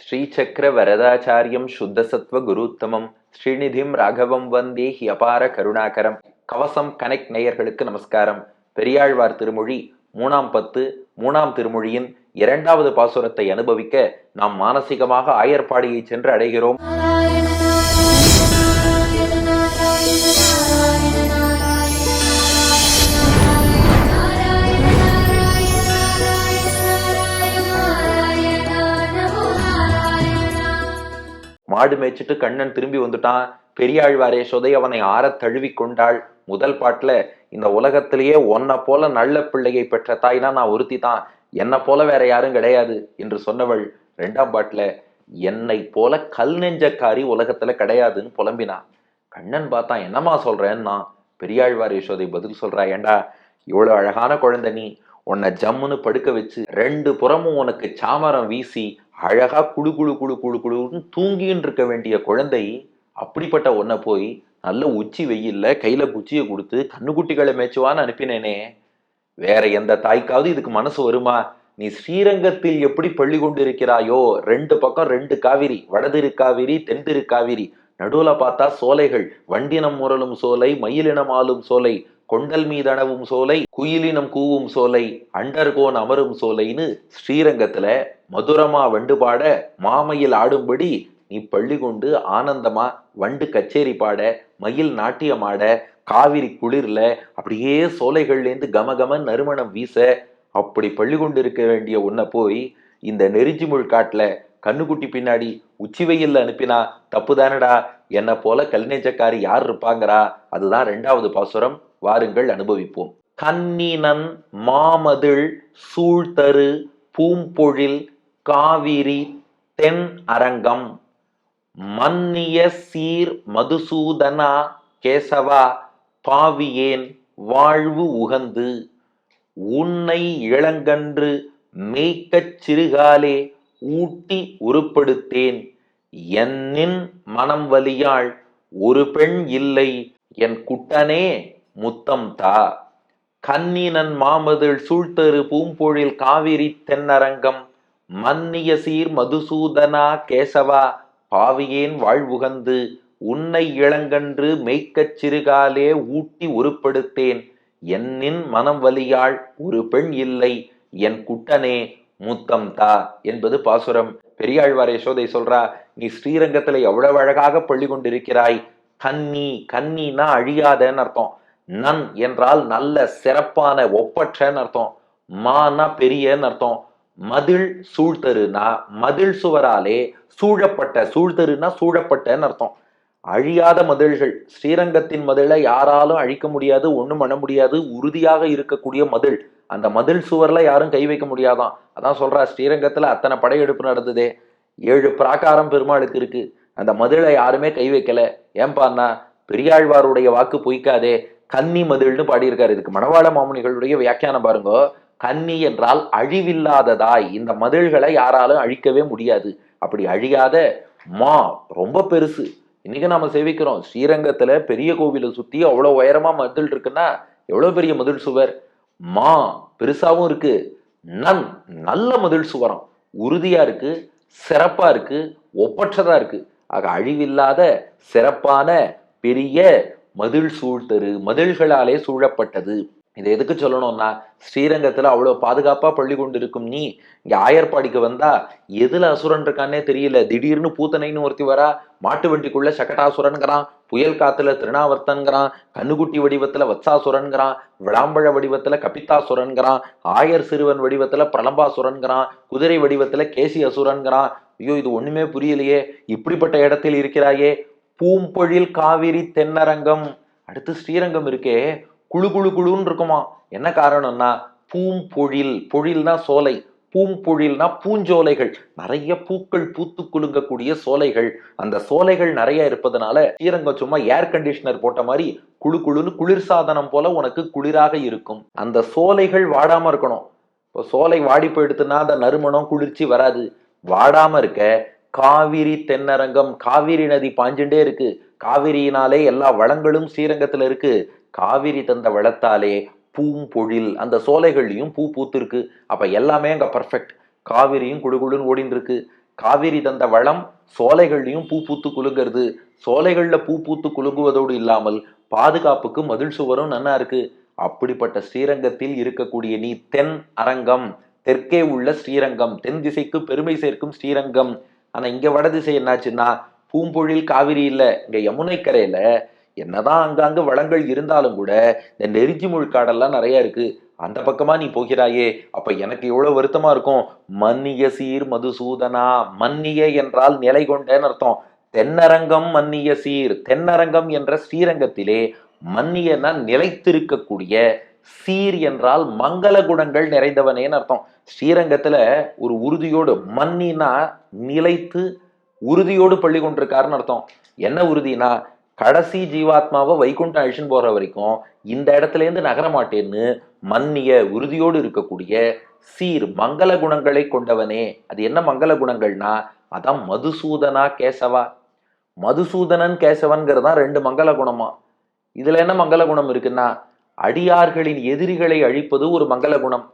ஸ்ரீசக்கர வரதாச்சாரியம் சுத்தசத்வ குருத்தமம் ஸ்ரீநிதிம் ராகவம் வந்தே அபார கருணாகரம். கவசம் கனெக்ட் நேயர்களுக்கு நமஸ்காரம். பெரியாழ்வார் திருமொழி 3ஆம் பத்து 3ஆம் திருமொழியின் 2வது பாசுரத்தை அனுபவிக்க நாம் மானசீகமாக ஆயர்பாடியை சென்று அடைகிறோம். மாடு மேய்ச்சிட்டு கண்ணன் திரும்பி வந்துட்டான். பெரியாழ்வாரே சொதை அவனை ஆற தழுவி கொண்டாள். முதல் பாட்டுல இந்த உலகத்திலேயே உன்னை போல நல்ல பிள்ளையை பெற்ற தாய்னா நான் ஒருத்தி தான், என்னை போல வேற யாரும் கிடையாது என்று சொன்னவள் 2ஆம் பாட்டுல என்னை போல கல் நெஞ்சக்காரி உலகத்துல கிடையாதுன்னு புலம்பினா. கண்ணன் பார்த்தான், என்னமா சொல்றேன்னா. பெரியாழ்வார் யசோதை பதில் சொல்றா, ஏண்டா இவ்வளவு அழகான குழந்தை நீ, உன்னை ஜம்முன்னு படுக்க வச்சு 2 புறமும் உனக்கு சாமரம் வீசி அழகா குழு குழு குழு குழு குழுன்னு தூங்கின்னு இருக்க வேண்டிய குழந்தை, அப்படிப்பட்ட உன்னை போய் நல்ல உச்சி வெயில்ல கையில குச்சியை கொடுத்து கண்ணுக்குட்டிகளை மேய்ச்சுவான்னு அனுப்பினேனே, வேற எந்த தாய்க்காவது இதுக்கு மனசு வருமா? நீ ஸ்ரீரங்கத்தில் எப்படி பள்ளி கொண்டு இருக்கிறாயோ, 2 பக்கம் 2 காவிரி, வடதிரு காவிரி தென்திரு காவிரி, நடுவுல பார்த்தா சோலைகள், வண்டினம் முரலும் சோலை, மயிலினம் ஆளும் சோலை, கொண்டல் மீதனவும் சோலை, குயிலினம் கூவும் சோலை, அண்டர்கோன் அமரும் சோலைன்னு ஸ்ரீரங்கத்துல மதுரமா வண்டு பாட மாமையில் ஆடும்படி நீ பள்ளி கொண்டு ஆனந்தமா வண்டு கச்சேரி பாட மயில் நாட்டியம் ஆட காவிரி குளிர்ல அப்படியே சோலைகள்லேருந்து கமகமன் நறுமணம் வீச அப்படி பள்ளி கொண்டு இருக்க வேண்டிய உன்னை போய் இந்த நெருஞ்சி முள் காட்டுல கண்ணுக்குட்டி பின்னாடி உச்சி வெயில்ல அனுப்பினா தப்பு தானடா. என்ன போல கல்நெஞ்சக்காரி யார் இருப்பாங்கிறா? அதுதான் 2வது பாசுரம். வாருங்கள் அனுபவிப்போம். கன்னினன் மாமதிள் சூழ்தரு பூம்பொழில் காவிரி தென் அரங்கம் மன்னிய சீர் மதுசூதனா கேசவா பாவியேன் வாழ்வு உகந்து உன்னை இளங்கன்று மேய்க்கச் சிறுகாலே ஊட்டி உருப்படுத்தேன் என்னின் மனம் வலியாள் ஒரு பெண் இல்லை என் குட்டனே முத்தம் தா. கன்னினன் மாமதிள் சூழ்தரு பூம்பொழில் காவிரி தென்னரங்கம் மன்னிய சீர் மதுசூதனா கேசவா பாவியேன் வாழ்வுகந்து உன்னை இளங்கன்று மேய்க்கச் சிறுகாலே ஊட்டி உருப்படுத்தேன் என்னின் மனம் வலியாள் ஒரு பெண் இல்லை என் குட்டனே முத்தம் தா என்பது பாசுரம். பெரியாழ்வார் யசோதை சொல்றா, நீ ஸ்ரீரங்கத்துல எவ்வளவு அழகாக பள்ளி கொண்டிருக்கிறாய். கன்னி, கன்னினா அழியாதன்னு அர்த்தம். நன் என்றால் நல்ல சிறப்பான ஒப்பற்றன்னு அர்த்தம். மானா பெரியன்னு அர்த்தம். மதில் சூழ்தருனா மதில் சுவராலே சூழப்பட்ட, சூழ்தருனா சூழப்பட்டன்னு அர்த்தம். அழியாத மதில்கள், ஸ்ரீரங்கத்தின் மதிலை யாராலும் அழிக்க முடியாது, ஒண்ணும் பண்ண முடியாது, உறுதியாக இருக்கக்கூடிய மதில். அந்த மதில் சுவர்ல யாரும் கை வைக்க முடியாதான். அதான் சொல்றா, ஸ்ரீரங்கத்துல அத்தனை படையெடுப்பு நடந்ததே, 7 பிராகாரம் பெருமாளுக்கு இருக்கு, அந்த மதிலை யாருமே கை வைக்கல. ஏன்பான்னா பெரியாழ்வாருடைய வாக்கு பொய்க்காதே, கன்னி மதில்னு பாடியிருக்காரு. இதுக்கு மணவாள மாமுனிகளுடைய வியாக்கியானம் பாருங்க. கன்னி என்றால் அழிவில்லாததாய், இந்த மதில்களை யாராலும் அழிக்கவே முடியாது. அப்படி அழியாத மா ரொம்ப பெருசு. இன்னைக்கு நாம சேவிக்கிறோம் ஸ்ரீரங்கத்துல பெரிய கோவிலை சுத்தி அவ்வளவு உயரமா மதில் இருக்குன்னா எவ்வளவு பெரிய மதில் சுவர். மா பெருசாவும் இருக்கு, நன் நல்ல மதில் சுவரம், உறுதியா இருக்கு, சிறப்பா இருக்கு, ஒப்பற்றதா இருக்கு. ஆக அழிவில்லாத சிறப்பான பெரிய மதில் சூழ்தரு, மதில்களாலே சூழப்பட்டது. இதை எதுக்கு சொல்லணும்னா, ஸ்ரீரங்கத்துல அவ்வளவு பாதுகாப்பா பள்ளி கொண்டு இருக்கும் நீ இங்க ஆயர்பாடிக்கு வந்தா எதுல அசுரன் இருக்கானே தெரியல. திடீர்னு பூத்தனைன்னு ஒருத்தி வரா, மாட்டு வண்டிக்குள்ள சகடாசுரன்கிறான், புயல் காத்துல திருநாவர்த்தன்கிறான், கண்ணுக்குட்டி வடிவத்துல வத்சாசுரன்கிறான், விளாம்பழ வடிவத்துல கபித்தாசுரன்கிறான், ஆயர் சிறுவன் வடிவத்துல பிரலம்பாசுரன்கிறான், குதிரை வடிவத்துல கேசி அசுரன்கிறான். ஐயோ, இது ஒண்ணுமே புரியலையே, இப்படிப்பட்ட இடத்தில் இருக்கிறாயே. பூம்பொழில் காவிரி தென்னரங்கம், அடுத்து ஸ்ரீரங்கம் இருக்கே குழு குழு குழுன்னு இருக்குமா. என்ன காரணம்னா பூம்பொழில், பொழில்னா சோலை, பூம்பொழில்னா பூஞ்சோலைகள், நிறைய பூக்கள் பூத்து குலுங்கக்கூடிய சோலைகள். அந்த சோலைகள் நிறைய இருப்பதனால ஸ்ரீரங்கம் சும்மா ஏர் கண்டிஷனர் போட்ட மாதிரி குழு குழுன்னு குளிர் சாதனம் போல உனக்கு குளிராக இருக்கும். அந்த சோலைகள் வாடாம இருக்கணும். இப்போ சோலை வாடி போயிடுத்துன்னா அந்த நறுமணம் குளிர்ச்சி வராது. வாடாம இருக்க காவிரி தென்னரங்கம், காவிரி நதி பாஞ்சுட்டே இருக்கு, காவிரியினாலே எல்லா வளங்களும் ஸ்ரீரங்கத்துல இருக்கு. காவிரி தந்த வளத்தாலே பூம்பொழில், அந்த சோலைகள்லையும் பூ பூத்து இருக்கு. அப்ப எல்லாமே அங்க பர்ஃபெக்ட். காவிரியும் குடுகுடுன்னு ஓடின்னு இருக்கு, காவிரி தந்த வளம் சோலைகள்லயும் பூ பூத்து குலுங்கிறது. சோலைகள்ல பூ பூத்து குலுங்குவதோடு இல்லாமல் பாதுகாப்புக்கு மதில் சுவரும் நன்னா இருக்கு. அப்படிப்பட்ட ஸ்ரீரங்கத்தில் இருக்கக்கூடிய நீ தென் அரங்கம், தெற்கே உள்ள ஸ்ரீரங்கம், தென் திசைக்கு பெருமை சேர்க்கும் ஸ்ரீரங்கம். ஆனா இங்க வடதிசை என்னாச்சுன்னா பூம்பொழில் காவிரி இல்ல, இங்க யமுனை கரையில என்னதான் அங்கங்க வளங்கள் இருந்தாலும் கூட இந்த நெருஞ்சி முழுக்காடெல்லாம் நிறைய இருக்கு. அந்த பக்கமா நீ போகிறாயே, அப்ப எனக்கு எவ்வளவு வருத்தமா இருக்கும். மன்னிய சீர் மதுசூதனா, மன்னிய என்றால் நிலை கொண்டேன்னு அர்த்தம். தென்னரங்கம் மன்னிய சீர், தென்னரங்கம் என்ற ஸ்ரீரங்கத்திலே மன்னியனா நிலைத்திருக்கக்கூடிய, சீர் என்றால் மங்கள குணங்கள் நிறைந்தவனேன்னு அர்த்தம். ஸ்ரீரங்கத்துல ஒரு உறுதியோடு, மன்னினா நிலைத்து உறுதியோடு பள்ளி கொண்டிருக்காருன்னு அர்த்தம். என்ன உறுதினா கடைசி ஜீவாத்மாவை வைகுண்டம் அழிச்சுன்னு போற வரைக்கும் இந்த இடத்துல இருந்து நகர மாட்டேன்னு மன்னிய உறுதியோடு இருக்கக்கூடிய சீர் மங்கள குணங்களை கொண்டவனே. அது என்ன மங்கள குணங்கள்னா அதான் மதுசூதனா கேசவா. மதுசூதனன் கேசவன்கிறதான் ரெண்டு மங்கள குணமா. இதுல என்ன மங்கள குணம் இருக்குன்னா அடியார்களின் எதிரிகளை அழிப்பது ஒரு மங்கள குணம்,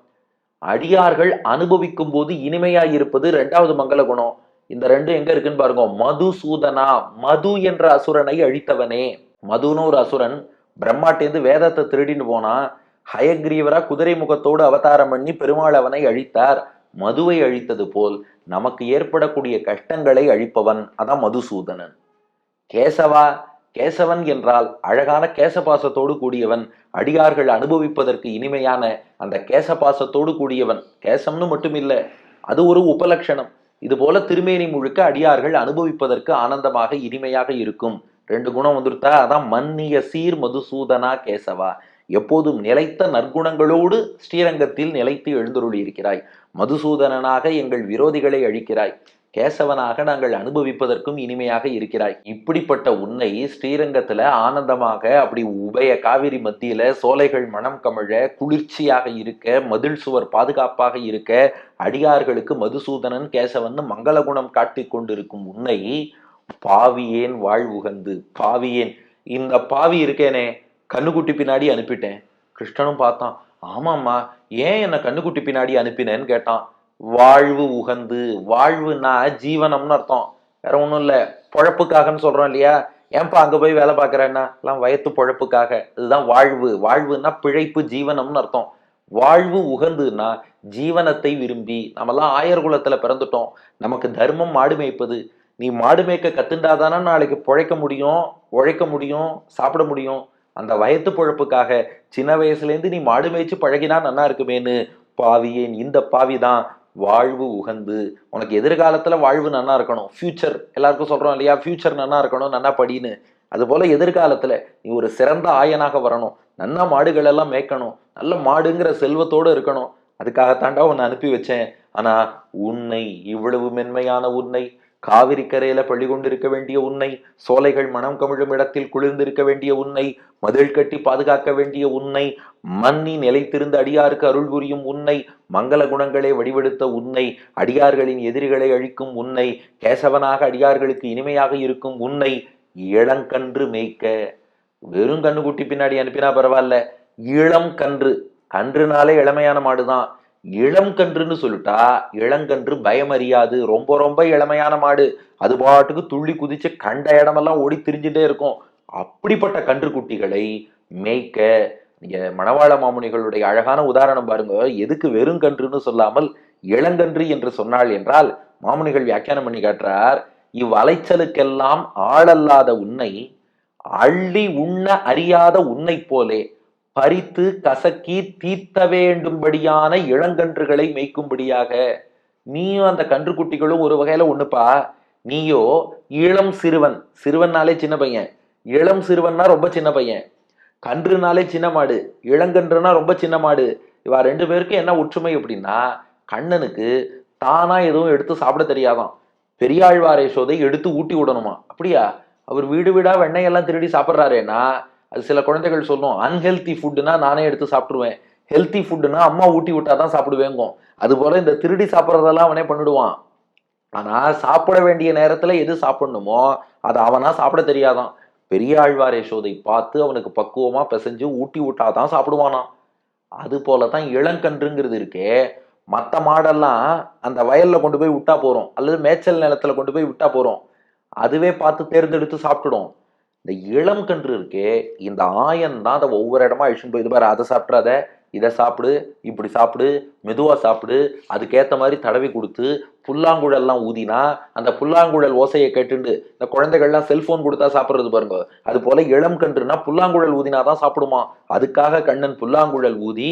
அடியார்கள் அனுபவிக்கும் போது இனிமையாய் இருப்பது இரண்டாவது மங்கள குணம். இந்த ரெண்டும் எங்க இருக்குன்னு பாருங்க. மதுசூதனா, மது என்ற அசுரனை அழித்தவனே. மதுன்னு ஒரு அசுரன் பிரம்மாட்டேந்து வேதத்தை திருடின்னு போனா, ஹயக்ரீவரா குதிரை முகத்தோடு அவதாரம் பண்ணி பெருமாள் அவனை அழித்தார். மதுவை அழித்தது போல் நமக்கு ஏற்படக்கூடிய கஷ்டங்களை அழிப்பவன், அதான் மதுசூதனன். கேசவா, கேசவன் என்றால் அழகான கேசபாசத்தோடு கூடியவன், அடியார்கள் அனுபவிப்பதற்கு இனிமையான அந்த கேசபாசத்தோடு கூடியவன். கேசம்னு மட்டும் இல்ல, அது ஒரு உபலட்சணம். இது போல திருமேனி முழுக்க அடியார்கள் அனுபவிப்பதற்கு ஆனந்தமாக இனிமையாக இருக்கும். ரெண்டு குணம் வந்துருத்தா, அதான் மன்னிய சீர் மதுசூதனா கேசவா. எப்போதும் நிலைத்த நற்குணங்களோடு ஸ்ரீரங்கத்தில் நிலைத்து எழுந்தருளி இருக்கிறாய். மதுசூதனனாக எங்கள் விரோதிகளை அழிக்கிறாய், கேசவனாக நாங்கள் அனுபவிப்பதற்கும் இனிமையாக இருக்கிறாய். இப்படிப்பட்ட உன்னை ஸ்ரீரங்கத்துல ஆனந்தமாக அப்படி உபய காவிரி மத்தியில சோலைகள் மனம் கமழ குளிர்ச்சியாக இருக்க, மதில் சுவர் பாதுகாப்பாக இருக்க, அடியார்களுக்கு மதுசூதனன் கேசவன் மங்கள குணம் காட்டிக் கொண்டிருக்கும் உன்னை பாவியேன் வாழ்வுகந்து. பாவியேன், இந்த பாவி இருக்கேனே கண்ணுக்குட்டி பின்னாடி அனுப்பிட்டேன். கிருஷ்ணனும் பார்த்தான், ஆமாம்மா ஏன் என்ன கண்ணுக்குட்டி பின்னாடி அனுப்பினேன்னு கேட்டான். வாழ்வு உகந்து, வாழ்வுனா ஜீவனம்னு அர்த்தம், வேற ஒண்ணும் இல்ல. பொழப்புக்காகன்னு சொல்றோம் இல்லையா, ஏன்பா அங்க போய் வேலை பார்க்கறேன்னா எல்லாம் வயத்து பொழப்புக்காக, இதுதான் வாழ்வு. வாழ்வுனா பிழைப்பு, ஜீவனம்னு அர்த்தம். வாழ்வு உகந்துன்னா ஜீவனத்தை விரும்பி. நம்மெல்லாம் ஆயர் குலத்துல பிறந்துட்டோம், நமக்கு தர்மம் மாடு மேய்ப்பது. நீ மாடு மேய்க்க கத்துண்டாதானா நாளைக்கு பொழைக்க முடியும், உழைக்க முடியும், சாப்பிட முடியும். அந்த வயத்து பொழப்புக்காக சின்ன வயசுல இருந்து நீ மாடு மேய்ச்சி பழகினா நல்லா இருக்குமேன்னு பாவியேன், இந்த பாவிதான் வாழ்வு உகந்து. உனக்கு எதிர்காலத்துல வாழ்வு நன்னா இருக்கணும், ஃபியூச்சர் எல்லாருக்கும் சொல்றோம் இல்லையா, ஃபியூச்சர் நன்னா இருக்கணும், நன்னா படின்னு. அது போல எதிர்காலத்துல நீ ஒரு சிறந்த ஆயனாக வரணும், நன்னா மாடுகள் எல்லாம் மேய்க்கணும், நல்ல மாடுங்கிற செல்வத்தோடு இருக்கணும். அதுக்காகத்தாண்டா உன்னை அனுப்பி வச்சேன். ஆனா உன்னை, இவ்வளவு மென்மையான உன்னை, காவிரி கரையில பள்ளி கொண்டிருக்க வேண்டிய உன்னை, சோலைகள் மனம் கமிழும் இடத்தில் குளிர்ந்திருக்க வேண்டிய உன்னை, மதில் கட்டி பாதுகாக்க வேண்டிய உன்னை, மன்னி நிலைத்திருந்த அடியாருக்கு அருள் புரியும் உன்னை, மங்கள குணங்களை வடிவெடுத்த உன்னை, அடியார்களின் எதிரிகளை அழிக்கும் உன்னை, கேசவனாக அடியார்களுக்கு இனிமையாக இருக்கும் உன்னை இளங்கன்று மேய்க்க. வெறும் கண்ணுக்குட்டி பின்னாடி அனுப்பினா பரவாயில்ல, இளம் கன்று, கன்றுனாலே இளமையான மாடுதான். இளம் கன்றுன்னு சொல்லிட்டா இளங்கன்று பயம் அறியாது, ரொம்ப ரொம்ப இளமையான மாடு, அது பாட்டுக்கு துள்ளி குதிச்சு கண்ட இடமெல்லாம் ஓடி திரிஞ்சுட்டே இருக்கும். அப்படிப்பட்ட கன்று குட்டிகளை மேய்க்க. நீங்க மணவாள மாமுனிகளுடைய அழகான உதாரணம் பாருங்க. எதுக்கு வெறும் கன்றுன்னு சொல்லாமல் இளங்கன்று என்று சொன்னாள் என்றால், மாமுனிகள் வியாக்கியானம் பண்ணி காட்டுறார், இவ்வலைச்சலுக்கெல்லாம் ஆளல்லாத உன்னை, அள்ளி உண்ண அறியாத உன்னை போலே பறித்து கசக்கி தீர்த்த வேண்டும்படியான இளங்கன்றுகளை மேய்க்கும்படியாக. நீயும் அந்த கன்றுக்குட்டிகளும் ஒரு வகையில ஒண்ணுப்பா. நீயோ இளம் சிறுவன், சிறுவன்னாலே சின்ன பையன், இளம் சிறுவன்னா ரொம்ப சின்ன பையன், கன்றுனாலே சின்ன மாடு, இளங்கன்றுனா ரொம்ப சின்ன மாடு. இவா ரெண்டு பேருக்கு என்ன ஒற்றுமை அப்படின்னா, கண்ணனுக்கு தானா எதுவும் எடுத்து சாப்பிட தெரியாதான், பெரியாழ்வார் யசோதை எடுத்து ஊட்டி விடணுமா. அப்படியா? அவர் வீடு வீடா வெண்ணெயெல்லாம் திருடி சாப்பிட்றாரேனா, அது சில குழந்தைகள் சொல்லும், அன்ஹெல்தி ஃபுட்டுனா நானே எடுத்து சாப்பிட்டுருவேன், ஹெல்த்தி ஃபுட்டுனா அம்மா ஊட்டி விட்டாதான் சாப்பிடுவேங்க. அது போல இந்த திருடி சாப்பிட்றதெல்லாம் அவனே பண்ணிடுவான். ஆனா சாப்பிட வேண்டிய நேரத்துல எது சாப்பிடணுமோ அதை அவனா சாப்பிட தெரியாதான். பெரியாழ்வார் யசோதை பார்த்து அவனுக்கு பக்குவமா பிசைஞ்சு ஊட்டி விட்டாதான் சாப்பிடுவானா. அது போலதான் இளங்கன்றுங்கிறது இருக்கே, மற்ற மாடெல்லாம் அந்த வயல்ல கொண்டு போய் விட்டா போறோம், அல்லது மேய்ச்சல் நிலத்துல கொண்டு போய் விட்டா போறோம், அதுவே பார்த்து தேர்ந்தெடுத்து சாப்பிட்டுடும். இந்த இளம் கன்று இருக்கே, இந்த ஆயன் தான் அதை ஒவ்வொரு இடமா அழிச்சுன்னு போய், இது பாரு அதை சாப்பிட்றாத, இதை சாப்பிடு, இப்படி சாப்பிடு, மெதுவா சாப்பிடு, அதுக்கேற்ற மாதிரி தடவி கொடுத்து புல்லாங்குழல்லாம் ஊதினா அந்த புல்லாங்குழல் ஓசையை கேட்டுண்டு இந்த குழந்தைகள்லாம் செல்போன் கொடுத்தா சாப்பிட்றது பாருங்க, அது போல இளம் கன்றுனா புல்லாங்குழல் ஊதினாதான் சாப்பிடுமா. அதுக்காக கண்ணன் புல்லாங்குழல் ஊதி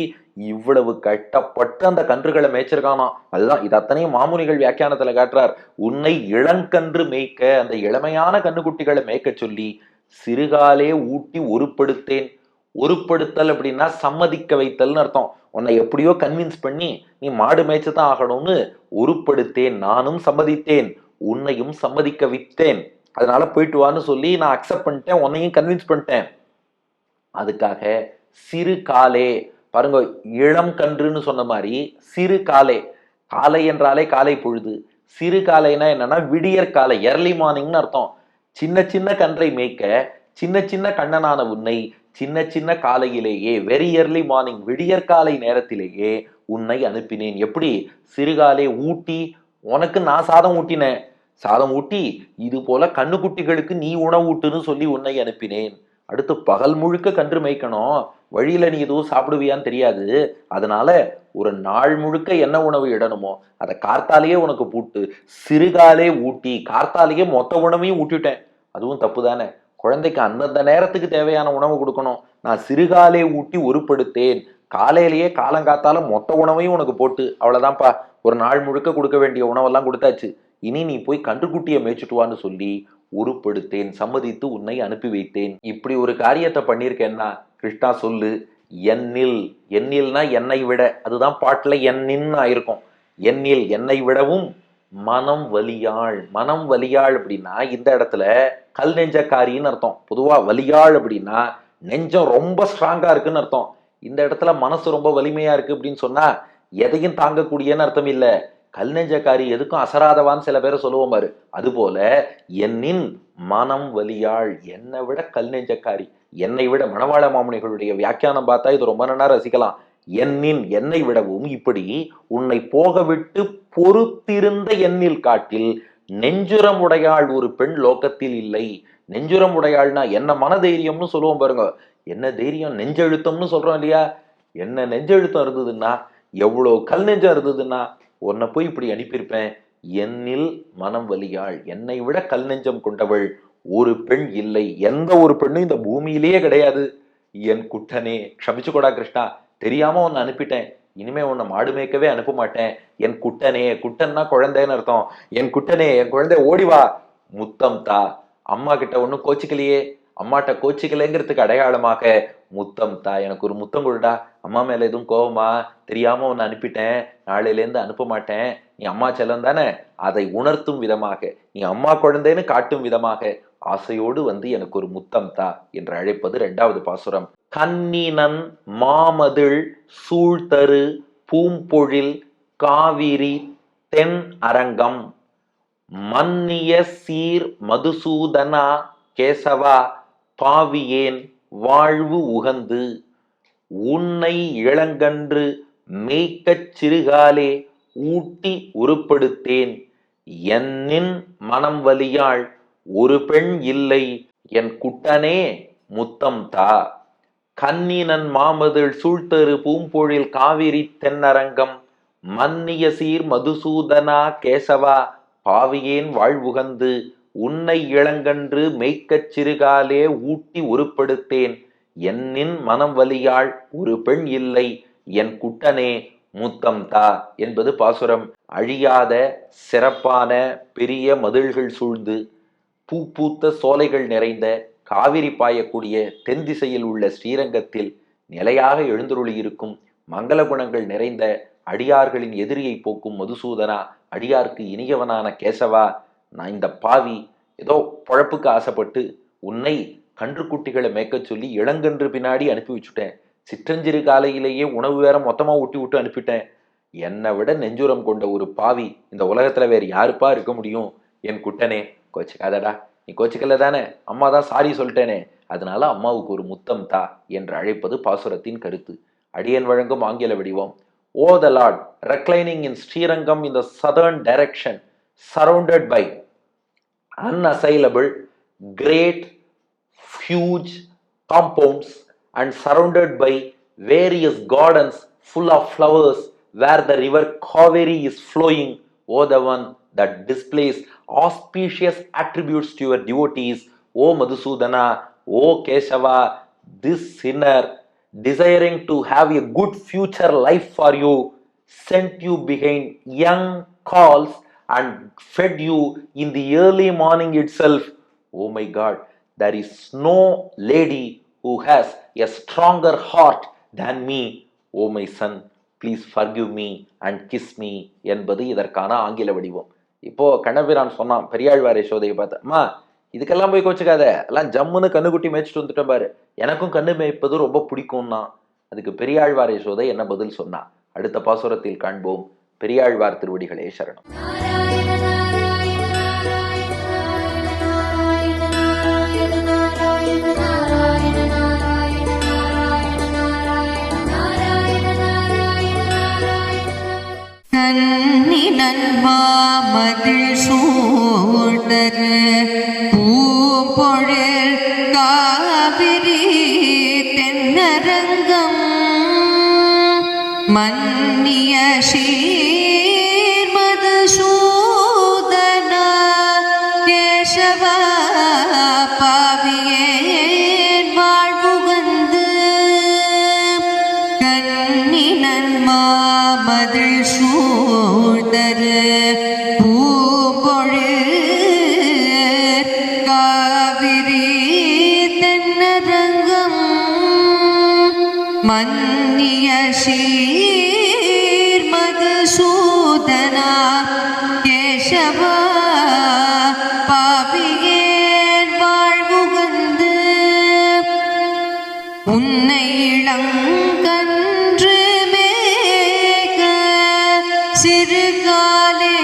இவ்வளவு கட்டப்பட்டு அந்த கன்றுகளை மேய்ச்சிருக்கானா. அதுதான் இது அத்தனையும் மாமுனிகள் வியாக்கியானத்துல காட்டுறார். உன்னை இளங்கன்று மேய்க்க, அந்த இளமையான கண்ணுக்குட்டிகளை மேய்க்க சொல்லி சிறுகாலே ஊட்டி ஒருப்படுத்தேன். ஒருப்படுத்தல் அப்படின்னா சம்மதிக்க வைத்தல்னு அர்த்தம். உன்னை எப்படியோ கன்வின்ஸ் பண்ணி நீ மாடு மேய்ச்சு தான் ஆகணும்னு ஒருப்படுத்தேன், நானும் சம்மதித்தேன், உன்னையும் சம்மதிக்க வைத்தேன். அதனால போயிட்டு வான்னு சொல்லி நான் அக்செப்ட் பண்ணிட்டேன், உன்னையும் கன்வின்ஸ் பண்ணிட்டேன். அதுக்காக சிறு காலே, பாருங்க, இளம் கன்றுன்னு சொன்ன மாதிரி சிறு காலை, காலை என்றாலே காலை பொழுது, சிறு காலைனா என்னன்னா விடியற் காலை, எர்லி மார்னிங்னு அர்த்தம். சின்ன சின்ன கன்றை மேய்க்க சின்ன சின்ன கண்ணனான உன்னை சின்ன சின்ன காலையிலேயே, வெரி எர்லி மார்னிங், விடியற்காலை நேரத்திலேயே உன்னை அனுப்பினேன். எப்படி? சிறுகாலே ஊட்டி, உனக்கு நான் சாதம் ஊட்டினேன், சாதம் ஊட்டி இது போல கண்ணுக்குட்டிகளுக்கு நீ உணவு ஊட்டுன்னு சொல்லி உன்னை அனுப்பினேன். அடுத்து பகல் முழுக்க கன்று மேய்க்கணும், வழியில நீ எதுவும் சாப்பிடுவியான்னு தெரியாது, அதனால ஒரு நாள் முழுக்க என்ன உணவு இடணுமோ அதை கார்த்தாலேயே உனக்கு பூட்டு, சிறுகாலே ஊட்டி கார்த்தாலேயே மொத்த உணவையும் ஊட்டிட்டேன். அதுவும் தப்பு தானே, குழந்தைக்கு அந்தந்த நேரத்துக்கு தேவையான உணவு கொடுக்கணும். நான் சிறுகாலே ஊட்டி ஒருப்படுத்தேன், காலையிலேயே காலங்காத்தால மொத்த உணவையும் உனக்கு போட்டு, அவ்வளவுதான்ப்பா, ஒரு நாள் முழுக்க கொடுக்க வேண்டிய உணவெல்லாம் கொடுத்தாச்சு, இனி நீ போய் கன்றுக்குட்டியை மேய்ச்சிட்டுவான்னு சொல்லி ஒருப்படுத்தேன், சம்மதித்து உன்னை அனுப்பி வைத்தேன். இப்படி ஒரு காரியத்தை பண்ணியிருக்கேன்னா கிருஷ்ணா சொல்லு. என்னில், என்னில்னா என்னை விட, அதுதான் பாட்டுல என்னின்னு ஆயிருக்கும். என்னில் என்னை விடவும் மனம் வலியாள். மனம் வலியாள் அப்படின்னா இந்த இடத்துல கல் நெஞ்சக்காரின்னு அர்த்தம். பொதுவா வலியாள் அப்படின்னா நெஞ்சம் ரொம்ப ஸ்ட்ராங்கா இருக்குன்னு அர்த்தம். இந்த இடத்துல மனசு ரொம்ப வலிமையா இருக்கு அப்படின்னு சொன்னா எதையும் தாங்கக்கூடியன்னு அர்த்தம் இல்ல. கல் நெஞ்சக்காரி எதுக்கும் அசராதவான்னு சில பேரை சொல்லுவோம் பாரு, அதுபோல என்னின் மனம் வலியாள், என்னை விட கல் நெஞ்சக்காரி, என்னை விட. மணவாள மாமுனிகளுடைய வியாக்கியானம் பார்த்தா இது ரொம்ப நல்லா ரசிக்கலாம். என்னின் என்னை விடவும் இப்படி உன்னை போக விட்டு பொறுத்திருந்த எண்ணில் காட்டில் நெஞ்சுரம் உடையாள் ஒரு பெண் லோகத்தில் இல்லை. நெஞ்சுரம் உடையாள்னா என்ன மனதைரியம்னு சொல்லுவோம் பாருங்க, என்ன தைரியம், நெஞ்செழுத்தம்னு சொல்றோம் இல்லையா, என்ன நெஞ்செழுத்தம் இருந்ததுன்னா, எவ்வளவு கல் நெஞ்சம் இருந்ததுன்னா உன்னை போய் இப்படி அனுப்பியிருப்பேன். என்னில் மனம் வலியாள், என்னை விட கல் நெஞ்சம் கொண்டவள் ஒரு பெண் இல்லை, எந்த ஒரு பெண்ணும் இந்த பூமியிலேயே கிடையாது. என் குட்டனே, க்ஷமிச்சுக்கூடா கிருஷ்ணா, தெரியாம உன்னை அனுப்பிட்டேன், இனிமே உன்னை மாடு மேய்க்கவே அனுப்ப மாட்டேன். என் குட்டனே, குட்டன்னா குழந்தைன்னு அர்த்தம். என் குட்டனே, என் குழந்தை ஓடிவா, முத்தம் தா. அம்மா கிட்ட ஒன்னும் கோச்சிக்கலையே, அம்மாட்ட கோச்சிக்கலைங்கிறதுக்கு அடையாளமாக முத்தம் தா, எனக்கு ஒரு முத்தம் கொடுடா. அம்மா மேல எதுவும் கோவமா, தெரியாம உன்னை அனுப்பிட்டேன், நாளையிலேருந்து அனுப்ப மாட்டேன், நீ அம்மா செல்லம் தானே, அதை உணர்த்தும் விதமாக, நீ அம்மா குழந்தைன்னு காட்டும் விதமாக ஆசையோடு வந்து எனக்கு ஒரு முத்தம் தா என்று அழைப்பது 2வது பாசுரம். கன்னினன் மாமதிள் சூழ்தரு பூம்பொழில் காவிரி தென் அரங்கம் மன்னிய சீர் மதுசூதனா கேசவா பாவியேன் வாழ்வு உகந்து உன்னை இளங்கன்று மேய்க்கச் சிறுகாலே ஊட்டி உருப்படுத்தேன். என்னின் மனம் வலியாள் ஒரு பெண் இல்லை, என் குட்டனே முத்தம் தா. கன்னினன் மாமதிள் சூழ்தரு பூம்பொழில் காவிரி தென்னரங்கம் மன்னிய சீர் மதுசூதனா கேசவா பாவியேன் வாழ்வுகந்து உன்னை இளங்கன்று மேய்க்கச் சிறுகாலே ஊட்டி ஒருப்படுத்தேன். என்னின் மனம் வலியாள் ஒரு பெண் இல்லை, என் குட்டனே முத்தம் தா என்பது பாசுரம். அழியாத சிறப்பான பெரிய மதில்கள் சூழ்ந்து பூ பூத்த சோலைகள் நிறைந்த காவிரி பாயக்கூடிய தென் திசையில் உள்ள ஸ்ரீரங்கத்தில் நிலையாக எழுந்தருளியிருக்கும் மங்கள குணங்கள் நிறைந்த அடியார்களின் எதிரியை போக்கும் மதுசூதனா, அடியார்க்கு இனியவனான கேசவா, நான் இந்த பாவி ஏதோ பொழப்புக்கு ஆசைப்பட்டு உன்னை கன்றுக்குட்டிகளை மேய்க்க சொல்லி இளங்கன்று பின்னாடி அனுப்பி வச்சுட்டேன். சிற்றஞ்சிறு காலையிலேயே உணவு வேற மொத்தமா ஊட்டி விட்டு அனுப்பிட்டேன். என்னை விட நெஞ்சுரம் கொண்ட ஒரு பாவி இந்த உலகத்துல வேற யாருப்பா இருக்க முடியும்? என் குட்டனே, கோச்சிக்காதடா, நீ கோச்சிக்கல தானே, அம்மா தான் சாரி சொல்லிட்டேனே, அதனால அம்மாவுக்கு ஒரு முத்தம் தா என்று அழைப்பது பாசுரத்தின் கருத்து. அடியன் வழங்கும் ஆங்கில வடிவம். O the Lord, reclining in Srirangam in the southern direction, surrounded by unassailable, great, huge compounds and surrounded by various gardens full of flowers where the river Kaveri is flowing, O the one that displays auspicious attributes to your devotees, O Madhusudana, O Keshava, this sinner, desiring to have a good future life for you, sent you behind young calls and fed you in the early morning itself. Oh my God, there is no lady who has a stronger heart than me. Oh my son, please forgive me and kiss me என்பது இதற்கான ஆங்கில வடிவம். இப்போ கண்ணபிரான் சொன்னான் பெரியாழ்வார் யசோதையை பார்த்து, அம்மா இதுக்கெல்லாம் போய் கோச்சுக்காத, எல்லாம் ஜம்முன்னு கண்ணுக்குட்டி மேய்ச்சிட்டு வந்துட்டோம் பாரு, எனக்கும் கண்ணு மேய்ப்பது ரொம்ப பிடிக்கும்னா. அதுக்கு பெரியாழ்வார் யசோதை என்ன பதில் சொன்னா? அடுத்த பாசுரத்தில் காண்போம். பெரியாழ்வார் திருவடிகளே சரணம். நன்மாமதில் சூழ்தரு பூம்பொழில் காவிரி தென்னரங்கம் மன்னிய சீர்மது சூதனா கேசவ பாவியேன் வாழ்வுகந்து கன்னி நன்மாமதில் சூழ்தரு மன்னிய சீர் மதுசூதனா கேசவா பாவியேன் வாழ்வுகந்து உன்னை இளங்கன்று மேக சிறுகாலே